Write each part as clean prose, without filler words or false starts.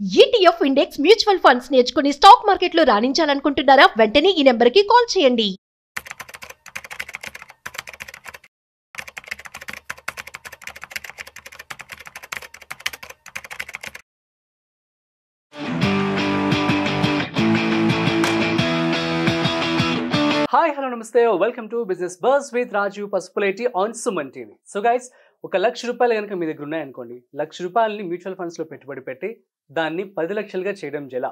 ETF index mutual funds నేర్చుకుని stock మార్కెట్లో రాణించాలనుకుంటున్నారా? వెంటనే ఈ నెంబర్కి కాల్ చేయండి. హాయ్ హలో నమస్తే welcome to business bus with Raju Pasupuleti on Suman TV. So guys, ₹1,00,000 కనుక మీ దగ్గర ఉన్నాయనుకోండి, ₹1,00,000 మ్యూచువల్ ఫండ్స్లో పెట్టుబడి పెట్టి దాన్ని 10 లక్షలుగా చేయడం ఎలా,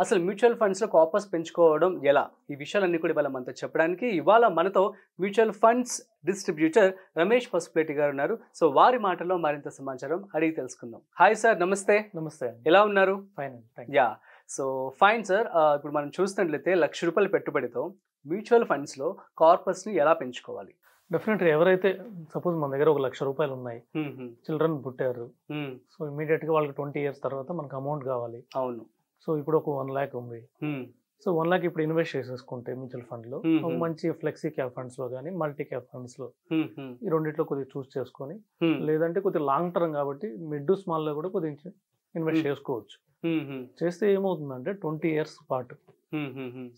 అసలు మ్యూచువల్ ఫండ్స్లో కాపర్స్ పెంచుకోవడం ఎలా, ఈ విషయాలన్నీ కూడా ఇవాళ మనతో చెప్పడానికి ఇవాళ మనతో mutual funds distributor Ramesh Pasupuleti గారు ఉన్నారు. సో వారి మాటల్లో మరింత సమాచారం అడిగి తెలుసుకుందాం. హాయ్ సార్, నమస్తే. నమస్తే. ఎలా ఉన్నారు? Fine. Yeah, so fine sir. ఇప్పుడు మనం చూసినట్లయితే ₹1,00,000 పెట్టుబడితో మ్యూచువల్ ఫండ్స్లో కార్పస్ని ఎలా పెంచుకోవాలి? డెఫినెట్గా ఎవరైతే సపోజ్ మన దగ్గర ₹1,00,000 ఉన్నాయి, చిల్డ్రన్ పుట్టారు, సో ఇమీడియట్గా వాళ్ళకి 20 years తర్వాత మనకు అమౌంట్ కావాలి. అవును. సో ఇప్పుడు ఒక 1 lakh ఉంది. సో 1 lakh ఇప్పుడు ఇన్వెస్ట్ చేసేసుకుంటే మ్యూచువల్ ఫండ్లో ఒక మంచి ఫ్లెక్సీ క్యాప్ ఫండ్స్లో కానీ మల్టీ క్యాప్ ఫండ్స్లో ఈ రెండిట్లో కొద్దిగా చూస్ చేసుకొని, లేదంటే కొద్దిగా లాంగ్ టర్మ్ కాబట్టి మిడ్ స్మాల్లో కూడా కొద్దిగా ఇన్వెస్ట్ చేసుకోవచ్చు. చేస్తే ఏమవుతుందంటే 20 years పాటు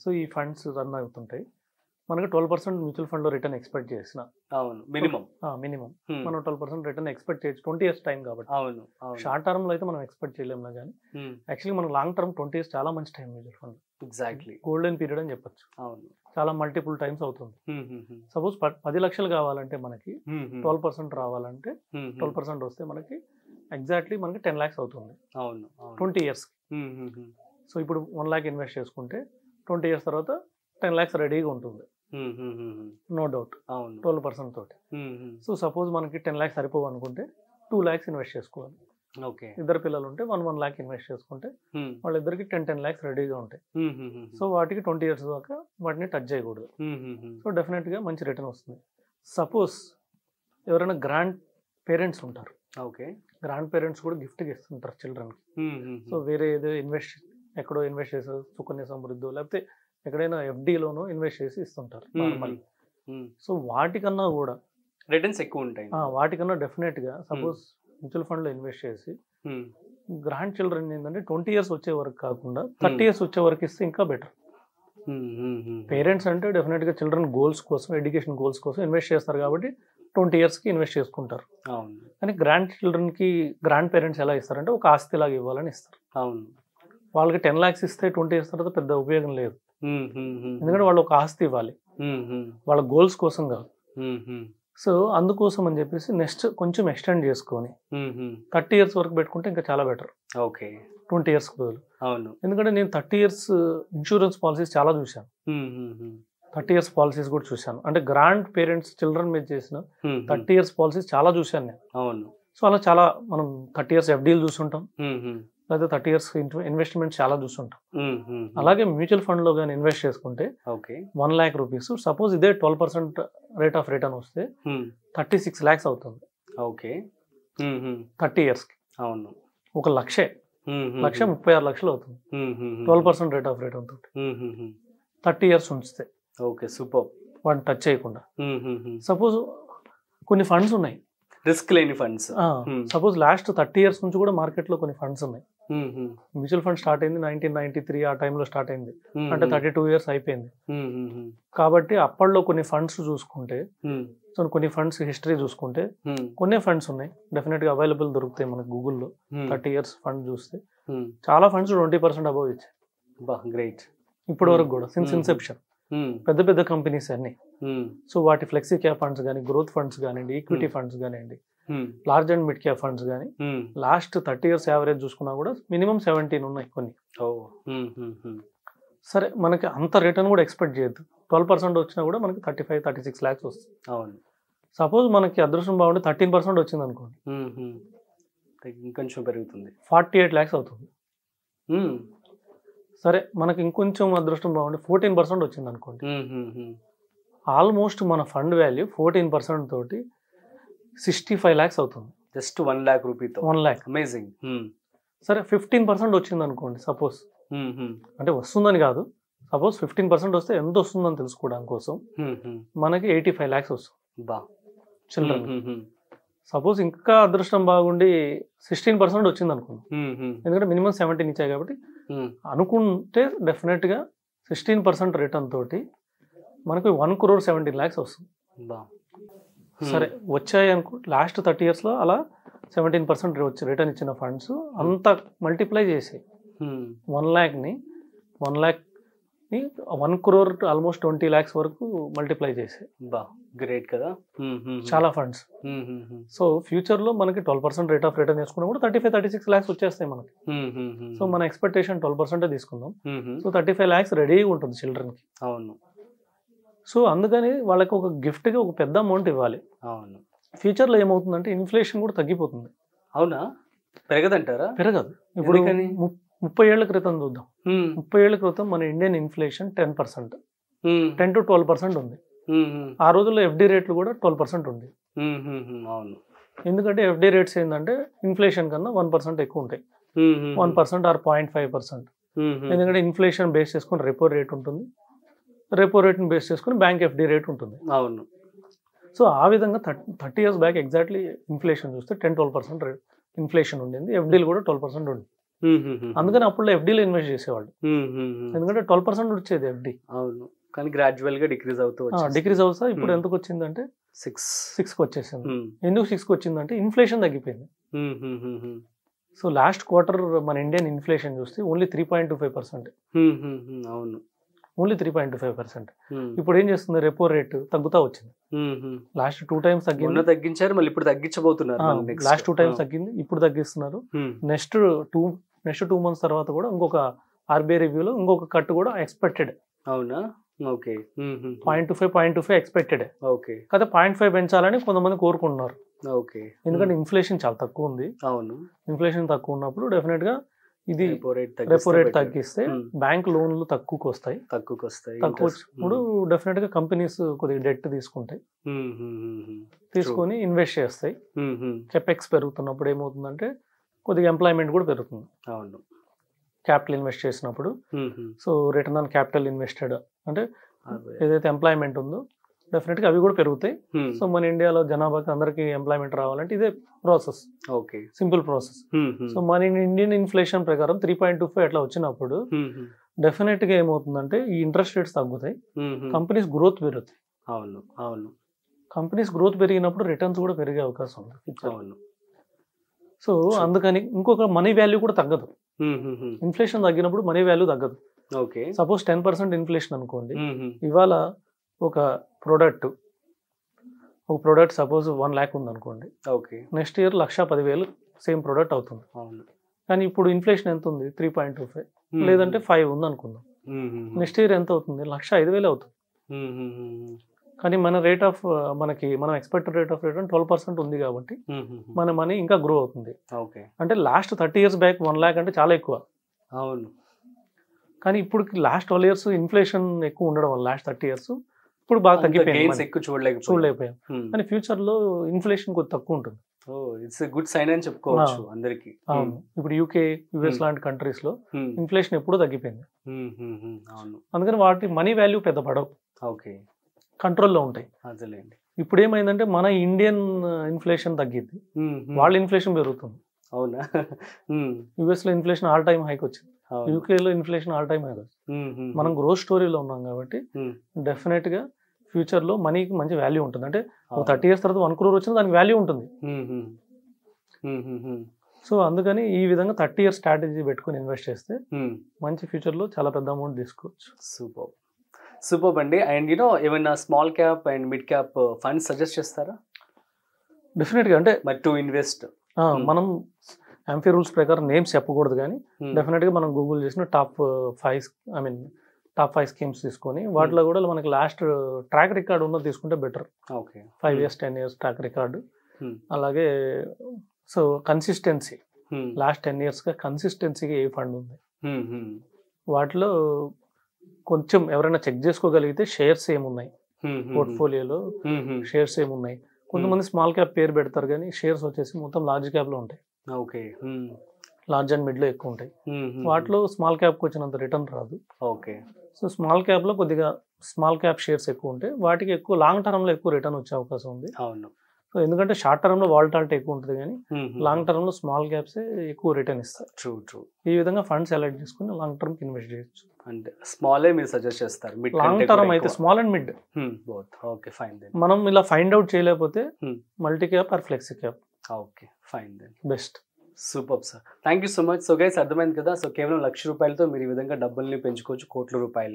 సో ఈ ఫండ్స్ రన్ అవుతుంటాయి. మనకు 12% మ్యూచువల్ ఫండ్ లో రిటర్న్ ఎక్స్పెక్ట్ చేసిన మినిమం మనం 12% రిటర్న్ ఎక్స్పెక్ట్ చేయొచ్చు 20 years టైం కాబట్టి. షార్ట్ టర్మ్ లో అయితే మనం ఎక్స్పెక్ట్ చేయలేము, కానీ యాక్చువల్లీ మనకు లాంగ్ టర్మ్ 20 years చాలా మంచి time mutual fund. Exactly golden period అని చెప్పొచ్చు. చాలా మల్టిపుల్ టైమ్స్ అవుతుంది. సపోజ్ 10 లక్షలు కావాలంటే మనకి 12% రావాలంటే 12% వస్తే మనకి ఎగ్జాక్ట్లీ మనకి 10 lakhs అవుతుంది 20 years. సో ఇప్పుడు 1 lakh ఇన్వెస్ట్ చేసుకుంటే 20 years తర్వాత 10 lakhs రెడీగా ఉంటుంది, నో డౌట్, 12% తోటి. సో సపోజ్ మనకి 10 lakhs సరిపోవు అనుకుంటే 2 lakhs ఇన్వెస్ట్ చేసుకోవాలి. ఇద్దరు పిల్లలు ఉంటే 1 lakh ఇన్వెస్ట్ చేసుకుంటే వాళ్ళిద్దరికి 10 lakhs రెడీగా ఉంటాయి. సో వాటికి 20 years దాకా వాటిని టచ్ చేయకూడదు. సో డెఫినెట్గా మంచి రిటర్న్ వస్తుంది. సపోజ్ ఎవరైనా గ్రాండ్ పేరెంట్స్ ఉంటారు, గ్రాండ్ పేరెంట్స్ కూడా గిఫ్ట్గా ఇస్తుంటారు చిల్డ్రన్కి. సో వేరే ఏదో ఎక్కడో ఇన్వెస్ట్ చేస్తారు, సుకన్య సమృద్ధి లేకపోతే ఎక్కడైనా FDలోనో ఇన్వెస్ట్ చేసి ఇస్తుంటారు నార్మల్. సో వాటికన్నా కూడా రిటర్న్స్ ఎక్కువ ఉంటాయి. వాటికన్నా డెఫినెట్గా సపోజ్ మ్యూచువల్ ఫండ్లో ఇన్వెస్ట్ చేసి గ్రాండ్ చిల్డ్రన్ ఏంటంటే 20 years వచ్చే వరకు కాకుండా 30 years వచ్చే వరకు ఇస్తే ఇంకా బెటర్. పేరెంట్స్ అంటే డెఫినెట్గా చిల్డ్రన్ గోల్స్ కోసం, ఎడ్యుకేషన్ గోల్స్ కోసం ఇన్వెస్ట్ చేస్తారు కాబట్టి 20 yearsకి ఇన్వెస్ట్ చేసుకుంటారు. కానీ గ్రాండ్ చిల్డ్రన్కి గ్రాండ్ పేరెంట్స్ ఎలా ఇస్తారంటే ఒక ఆస్తిలాగా ఇవ్వాలని ఇస్తారు. వాళ్ళకి 10 lakhs ఇస్తే 20 years తర్వాత పెద్ద ఉపయోగం లేదు, ఎందుకంటే వాళ్ళు ఒక ఆస్తి ఇవ్వాలి, వాళ్ళ గోల్స్ కోసం కాదు. సో అందుకోసం అని చెప్పేసి నెక్స్ట్ కొంచెం ఎక్స్టెండ్ చేసుకొని 30 years వరకు పెట్టుకుంటే ఇంకా చాలా బెటర్. 20 years బదులు. ఎందుకంటే నేను 30 years ఇన్సూరెన్స్ పాలసీస్ చాలా చూశాను, 30 years పాలసీస్ కూడా చూశాను. అంటే గ్రాండ్ పేరెంట్స్ చిల్డ్రన్ మీద చేసిన 30 years పాలసీస్ చాలా చూశాను నేను. సో అలా చాలా మనం 30 years FDలు చూస్తుంటాం, లేదా 30 years ఇన్వెస్ట్మెంట్ చాలా చూస్తుంటాం. అలాగే మ్యూచువల్ ఫండ్ లో కానీ ఇన్వెస్ట్ చేసుకుంటే 1 lakh rupees సపోజ్ ఇదే 12% రేట్ ఆఫ్ రిటర్న్ వస్తే 36 lakhs అవుతుంది 30 years కి. ఒక లక్ష 36 లక్షలు అవుతుంది 12% రేట్ ఆఫ్ రిటర్న్ తోటి 30 years ఉంచితే. సూపర్. వాటిని టచ్ చేయకుండా. సపోజ్ కొన్ని ఫండ్స్ ఉన్నాయి రిస్క్ లేని ఫండ్స్. సపోజ్ లాస్ట్ 30 years నుంచి కూడా మార్కెట్ లో కొన్ని ఫండ్స్ ఉన్నాయి. మ్యూచువల్ ఫండ్ స్టార్ట్ అయింది 1993 ఆ టైంలో స్టార్ట్ అయింది, అంటే 32 years అయిపోయింది. కాబట్టి అప్పట్లో కొన్ని ఫండ్స్ చూసుకుంటే, కొన్ని ఫండ్స్ హిస్టరీ చూసుకుంటే కొన్ని ఫండ్స్ ఉన్నాయి డెఫినెట్ గా అవైలబుల్ దొరుకుతాయి మనకు గూగుల్లో. 30 years ఫండ్ చూస్తే చాలా ఫండ్స్ 20% అబౌవ్ ఇచ్చాయి. గ్రేట్. ఇప్పటి వరకు కూడా సిన్స్ ఇన్సెప్షన్ పెద్ద పెద్ద కంపెనీస్ అన్ని. సో వాటి ఫ్లెక్సీ క్యాప్ ఫండ్స్ కానీ, గ్రోత్ ఫండ్స్ కానివ్వండి, ఈక్విటీ ఫండ్స్ కానివ్వండి, large and mid cap funds కానీ లాస్ట్ 30 years యావరేజ్ చూసుకున్నా కూడా మినిమం 17 ఉన్నాయి కొన్ని. సరే మనకి అంత రిటర్న్ కూడా ఎక్స్పెక్ట్ చేయొద్దు, 12% వచ్చినా కూడా మనకి 35-36 lakhs వస్తుంది. సపోజ్ మనకి అదృష్టం బాగుంటే 13% వచ్చింది అనుకోండి, ఇంకొంచెం పెరుగుతుంది, 48 lakhs అవుతుంది. సరే మనకి ఇంకొంచెం అదృష్టం బాగుంటే 14% వచ్చింది అనుకోండి, ఆల్మోస్ట్ మన ఫండ్ వాల్యూ 14% తోటి 65 lakhs అవుతుంది. Just 1 lakh రూపీతో 1 lakh. అమేజింగ్. సరే 15% వచ్చింది అనుకోండి సపోజ్, అంటే వస్తుందని కాదు, సపోజ్ 15% వస్తే ఎంత వస్తుందని తెలుసుకోవడం కోసం మనకి 85 lakhs వస్తుంది చిల్డ్రన్. సపోజ్ ఇంకా అదృష్టం బాగుండి 16% వచ్చింది అనుకుందాం, ఎందుకంటే మినిమం 17 ఇచ్చాయి కాబట్టి అనుకుంటే డెఫినెట్గా 16% రిటర్న్ తోటి మనకు 1,17,00,000 వస్తుంది. సరే వచ్చాయి అనుకో, లాస్ట్ 30 yearsలో అలా 17% రిటర్న్ ఇచ్చిన ఫండ్స్ అంత మల్టిప్లై చేసి 1,00,000ని 1 crore ఆల్మోస్ట్ 20 lakhs వరకు మల్టిప్లై చేసాయి. గ్రేట్ కదా, చాలా ఫండ్స్. సో ఫ్యూచర్లో మనకి 12% రేట్ ఆఫ్ రిటర్న్ చేసుకున్నా కూడా 35-36 lakhs వచ్చేస్తాయి మనకి. సో మన ఎక్స్పెక్టేషన్ 12% తీసుకుందాం. సో 35 lakhs రెడీగా ఉంటుంది చిల్డ్రన్కి. అవును. సో అందుకని వాళ్ళకి ఒక గిఫ్ట్గా ఒక పెద్ద అమౌంట్ ఇవ్వాలి. అవును. ఫ్యూచర్లో ఏమవుతుందంటే ఇన్ఫ్లేషన్ కూడా తగ్గిపోతుంది. అవునా, పెరగదంటారా? పెరగదు. ఇప్పుడు 30 ఏళ్ల క్రితం చూద్దాం. 30 ఏళ్ల క్రితం మన ఇండియన్ ఇన్ఫ్లేషన్ 10%, 10 to 12% ఉంది. ఆ రోజుల్లో ఎఫ్డి రేట్లు కూడా 12% ఉంది. అవును. ఎందుకంటే ఎఫ్డి రేట్స్ ఏంటంటే ఇన్ఫ్లేషన్ కన్నా 1% ఎక్కువ ఉంటాయి, 1% ఆర్ 0.5%. ఎందుకంటే ఇన్ఫ్లేషన్ బేస్ చేసుకుని రెపో రేట్ ఉంటుంది, రెపో రేట్ని బేస్ చేసుకుని బ్యాంక్ ఎఫ్డి రేట్ ఉంటుంది. అవును. సో ఆ విధంగా 30 years బ్యాక్ ఎగ్జాక్ట్లీ ఇన్ఫ్లేషన్ చూస్తే 10-12% ఇన్ఫ్లేషన్ ఉండింది, ఎఫ్డీలు కూడా 12% ఉంది. అందుకని అప్పుడు ఎఫ్డీలో ఇన్వెస్ట్ చేసేవాళ్ళు, ఎందుకంటే 12% వచ్చేది ఎఫ్డి. అవును. కానీ గ్రాడ్యువల్ గా డిక్రీజ్ అవుతా ఇప్పుడు ఎంతకు వచ్చిందంటే 6కి వచ్చేసింది. ఎందుకు 6కి వచ్చిందంటే ఇన్ఫ్లేషన్ తగ్గిపోయింది. సో లాస్ట్ క్వార్టర్ మన ఇండియన్ ఇన్ఫ్లేషన్ చూస్తే ఓన్లీ 3.25%. అవును, ఓన్లీ 3.25%. ఇప్పుడు ఏం చేస్తుంది, రెపో రేట్ తగ్గుతా వచ్చింది. లాస్ట్ 2 times తగ్గింది, తగ్గించారు, మళ్ళీ ఇప్పుడు తగ్గించబోతున్నారు. లాస్ట్ 2 times తగ్గింది, ఇప్పుడు తగ్గిస్తున్నారు. నెక్స్ట్ 2 months తర్వాత కూడా ఇంకొక ఆర్బీఐ రివ్యూలో ఇంకొక కట్ కూడా ఎక్స్పెక్టెడ్. అవునా, ఓకే. 0.25 ఎక్స్పెక్టెడ్. ఓకే. కదా 0.5 పెంచాలని కొంతమంది కోరుకుంటున్నారు. ఓకే. ఎందుకంటే ఇన్ఫ్లేషన్ చాలా తక్కువ ఉంది. అవును. ఇన్ఫ్లేషన్ తక్కువ ఉన్నప్పుడు డెఫినెట్ గా ఇది రెపో రేట్ తగ్గిస్తే బ్యాంక్ లోన్లు తక్కువకి వస్తాయి. తక్కువ వచ్చినప్పుడు డెఫినెట్ గా కంపెనీస్ కొద్దిగా డెట్ తీసుకుంటాయి, తీసుకొని ఇన్వెస్ట్ చేస్తాయి. కెపెక్స్ పెరుగుతున్నప్పుడు ఏమవుతుందంటే కొద్దిగా ఎంప్లాయ్మెంట్ కూడా పెరుగుతుంది. అవును. క్యాపిటల్ ఇన్వెస్ట్ చేసినప్పుడు so return on capital invested అంటే ఏదైతే ఎంప్లాయ్మెంట్ ఉందో డెఫినెట్గా అవి కూడా పెరుగుతాయి. సో మన ఇండియాలో జనాభాకి అందరికీ ఎంప్లాయ్మెంట్ రావాలంటే ఇదే process. Okay, simple process. So మన ఇండియన్ ఇన్ఫ్లేషన్ ప్రకారం 3.25 అట్లా వచ్చినప్పుడు డెఫినెట్గా ఏమవుతుందంటే ఈ ఇంట్రెస్ట్ రేట్స్ తగ్గుతాయి, కంపెనీస్ గ్రోత్ పెరుగుతాయి. అవును. అవును. కంపెనీస్ గ్రోత్ పెరిగినప్పుడు రిటర్న్స్ కూడా పెరిగే అవకాశం ఉంది. అవును. సో అందుకని ఇంకొక మనీ వాల్యూ కూడా తగ్గదు. ఇన్ఫ్లేషన్ తగ్గినప్పుడు మనీ వాల్యూ తగ్గదు. ఓకే. సపోజ్ 10% ఇన్ఫ్లేషన్ అనుకోండి, ఇవాళ ఒక ప్రోడక్ట్ సపోజ్ 1 lakh ఉంది అనుకోండి, okay, next year 1,10,000 same product అవుతుంది. అవును. కానీ ఇప్పుడు ఇన్ఫ్లేషన్ ఎంత ఉంది, 3.25 లేదంటే 5 ఉంది అనుకుందాం, నెక్స్ట్ ఇయర్ ఎంత అవుతుంది, 1,05,000 అవుతుంది. కానీ మన రేట్ ఆఫ్ మనం ఎక్స్పెక్టెడ్ రేట్ ఆఫ్ రిటర్న్ 12% ఉంది కాబట్టి మన మనీ ఇంకా గ్రో అవుతుంది. ఓకే. అంటే లాస్ట్ 30 years బ్యాక్ 1 lakh అంటే చాలా ఎక్కువ. అవును. కానీ ఇప్పుడు లాస్ట్ 12 years ఇన్ఫ్లేషన్ ఎక్కువ ఉండడం వల్ల లాస్ట్ 30 years ఇప్పుడు బాగా తగ్గిపోయింది, చూడలేకపోయాం. కానీ ఫ్యూచర్ లో ఇన్ఫ్లేషన్ కొద్ది తక్కువ ఉంటుంది. ఇట్స్ గుడ్ సైన్ అని చెప్పుకోవచ్చు అందరికి. ఇప్పుడు యూకే, యుఎస్ లాంటి కంట్రీస్ లో ఇన్ఫ్లేషన్ ఎప్పుడూ తగ్గిపోయింది. అవును. అందుకని వాటి మనీ వాల్యూ పెద్ద పడవు, ఓకే, కంట్రోల్లో ఉంటాయి. అదేలేండి. ఇప్పుడు ఏమైందంటే మన ఇండియన్ ఇన్ఫ్లేషన్ తగ్గింది, వాళ్ళ ఇన్ఫ్లేషన్ పెరుగుతుంది. అవునా. యుఎస్ లో ఇన్ఫ్లేషన్ ఆల్ టైమ్ హైక్ వచ్చింది, యూకేలో ఇన్ఫ్లేషన్ ఆల్ టైమ్ హైక్ వచ్చింది. మనం గ్రోత్ స్టోరీలో ఉన్నాం కాబట్టి డెఫినెట్ గా ఫ్యూచర్ లో మనీకి మంచి వాల్యూ ఉంటుంది. అంటే 30 years తర్వాత 1 crore వచ్చినా దానికి వాల్యూ ఉంటుంది. సో అందుకని ఈ విధంగా 30 years స్ట్రాటజీ పెట్టుకుని ఇన్వెస్ట్ చేస్తే మంచి ఫ్యూచర్ లో చాలా పెద్ద అమౌంట్ తీసుకోవచ్చు. సూపర్ అండి. అండ్ ఏమైనా small cap and mid cap funds suggest చేస్తారా? డెఫినెట్ గా అంటే టు ఇన్వెస్ట్ మనం ఎంఫీ రూల్స్ ప్రకారం నేమ్స్ చెప్పకూడదు, కానీ డెఫినెట్ గా మనం గూగుల్ చేసిన టాప్ 5 స్కీమ్స్ తీసుకొని వాటిలో కూడా మనకి లాస్ట్ ట్రాక్ రికార్డ్ ఉన్నది తీసుకుంటే better. 5 years 10 years track record. అలాగే సో కన్సిస్టెన్సీ లాస్ట్ 10 years గా కన్సిస్టెన్సీగా ఏ ఫండ్ ఉంది వాటిలో కొంచెం ఎవరైనా చెక్ చేసుకోగలిగితే షేర్స్ ఏమున్నాయి పోర్ట్ఫోలియోలో, షేర్స్ ఏమున్నాయి. కొంతమంది స్మాల్ క్యాప్ పేరు పెడతారు కానీ షేర్స్ వచ్చేసి మొత్తం లార్జ్ క్యాప్ లో ఉంటాయి. ఓకే. లార్జ్ అండ్ మిడ్ లో ఎక్కువ ఉంటాయి. వాటిలో స్మాల్ క్యాప్ వచ్చినంత రిటర్న్ రాదు. ఓకే. సో స్మాల్ క్యాప్ లో కొద్దిగా స్మాల్ క్యాప్ షేర్స్ ఎక్కువ ఉంటాయి, వాటికి ఎక్కువ లాంగ్ టర్మ్ లో ఎక్కువ రిటర్న్ వచ్చే అవకాశం ఉంది. అవును. సో ఎందుకంటే షార్ట్ టర్మ్ లో వాలటాలిటీ ఎక్కువ ఉంటుంది కానీ లాంగ్ టర్మ్ లో స్మాల్ క్యాప్స్ ఎక్కువ రిటర్న్ ఇస్తాయి. ట్రూ. ఈ విధంగా ఫండ్స్ సెలెక్ట్ చేసుకుని లాంగ్ టర్మ్ కి ఇన్వెస్ట్ చేయొచ్చు. అంటే స్మాలే మీరు సజెస్ట్ చేస్తారు, మిడ్ లాంగ్ టర్మ్ అయితే small and mid both. Okay fine then. మనం ఇలా ఫైండ్ అవుట్ చేయలేకపోతే multi cap or flexi cap. Okay fine then, best. Super sir, thank you so much. So guys అర్థమైంది కదా. సో కేవలం ₹1,00,000తో మీరు ఈ విధంగా డబ్బుల్ని పెంచుకోవచ్చు, కోట్ల రూపాయల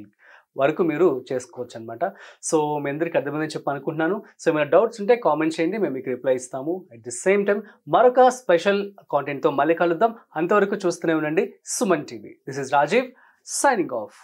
వరకు మీరు చేసుకోవచ్చు అనమాట. సో మీ అందరికి అర్థమైందని చెప్పి అనుకుంటున్నాను. సో ఏమైనా డౌట్స్ ఉంటే కామెంట్ చేయండి, మేము మీకు రిప్లై ఇస్తాము. అట్ ది సేమ్ టైం మరొక స్పెషల్ కాంటెంట్తో మళ్ళీ కలుద్దాం. అంతవరకు చూస్తూనే ఉండండి Suman TV. This is Rajiv signing of.